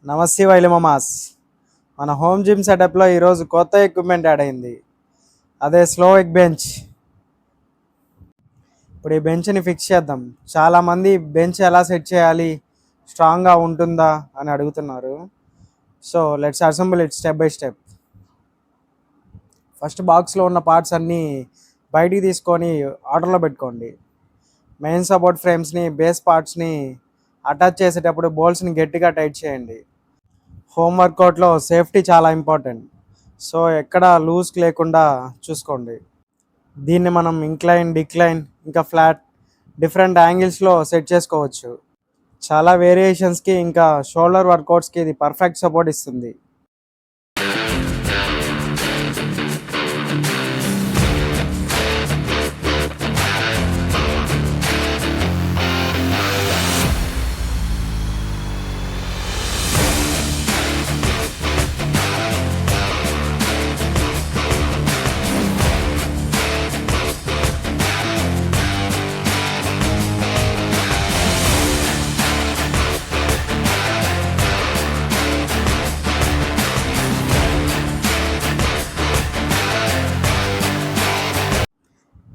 నమస్తే వైలమమాస్. మన home gym సెటప్లో ఈరోజు కొత్త ఎక్విప్మెంట్ యాడ్ అయింది. అదే స్లోవిక్ బెంచ్. ఇప్పుడు ఈ బెంచ్ని ఫిక్స్ చేద్దాం. చాలామంది బెంచ్ ఎలా సెట్ చేయాలి, స్ట్రాంగ్గా ఉంటుందా అని అడుగుతున్నారు. So let's assemble it step by step. First బాక్స్లో ఉన్న పార్ట్స్ అన్నీ బయటికి తీసుకొని ఆర్డర్లో పెట్టుకోండి. మెయిన్ సపోర్ట్ ఫ్రేమ్స్ని, బేస్ పార్ట్స్ని అటాచ్ చేసేటప్పుడు బోల్ట్స్ని గట్టిగా టైట్ చేయండి. హోమ్ వర్కౌట్లో సేఫ్టీ చాలా ఇంపార్టెంట్. సో ఎక్కడ లూజ్ లేకుండా చూసుకోండి. దీన్ని మనం ఇంక్లైన్, డిక్లైన్, ఇంకా ఫ్లాట్ డిఫరెంట్ యాంగిల్స్లో సెట్ చేసుకోవచ్చు. చాలా వేరియేషన్స్కి ఇంకా షోల్డర్ వర్కౌట్స్కి ఇది పర్ఫెక్ట్ సపోర్ట్ ఇస్తుంది.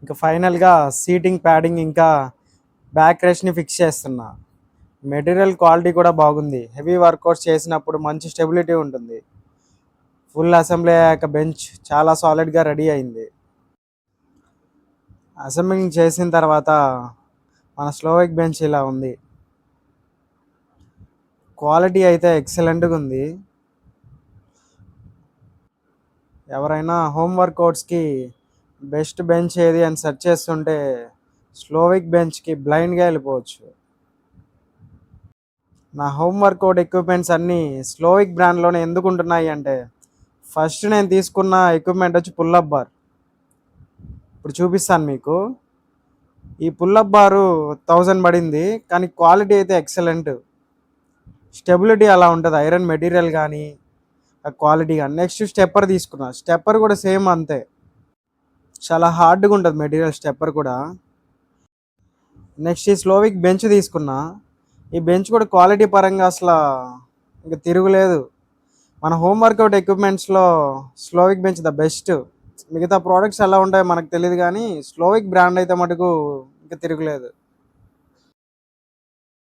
ఇంకా ఫైనల్గా సీటింగ్ ప్యాడింగ్ ఇంకా బ్యాక్ రెస్ట్ని ఫిక్స్ చేస్తున్నా. మెటీరియల్ క్వాలిటీ కూడా బాగుంది. హెవీ వర్కౌట్స్ చేసినప్పుడు మంచి స్టెబిలిటీ ఉంటుంది. ఫుల్ అసెంబ్లీ అయ్యాక బెంచ్ చాలా సాలిడ్గా రెడీ అయింది. అసెంబ్లింగ్ చేసిన తర్వాత మన స్లోవిక్ బెంచ్ ఇలా ఉంది. క్వాలిటీ అయితే ఎక్సలెంట్గా ఉంది. ఎవరైనా హోమ్ వర్కౌట్స్కి బెస్ట్ బెంచ్ ఏది అని సెర్చ్ చేస్తుంటే స్లోవిక్ బెంచ్కి బ్లైండ్గా వెళ్ళిపోవచ్చు. నా హోమ్ వర్కౌట్ ఎక్విప్మెంట్స్ అన్నీ స్లోవిక్ బ్రాండ్లోనే ఎందుకు ఉంటున్నాయి అంటే, ఫస్ట్ నేను తీసుకున్న ఎక్విప్మెంట్ వచ్చి పుల్లప్ బార్. ఇప్పుడు చూపిస్తాను మీకు. ఈ పుల్లప్ బారు 1000 పడింది, కానీ క్వాలిటీ అయితే ఎక్సలెంట్. స్టెబిలిటీ అలా ఉంటుంది, ఐరన్ మెటీరియల్ కానీ క్వాలిటీ కానీ. నెక్స్ట్ స్టెప్పర్ తీసుకున్నా. స్టెప్పర్ కూడా సేమ్ అంతే, చాలా హార్డ్గా ఉంటుంది మెటీరియల్ స్టెప్పర్ కూడా. నెక్స్ట్ ఈ స్లోవిక్ బెంచ్ తీసుకున్నా. ఈ బెంచ్ కూడా క్వాలిటీ పరంగా అసలు ఇంకా తిరుగులేదు. మన హోమ్ వర్కౌట్ ఎక్విప్మెంట్స్లో స్లోవిక్ బెంచ్ ద బెస్ట్. మిగతా ప్రోడక్ట్స్ ఎలా ఉంటాయో మనకు తెలియదు, కానీ స్లోవిక్ బ్రాండ్ అయితే మటుకు ఇంకా తిరుగులేదు.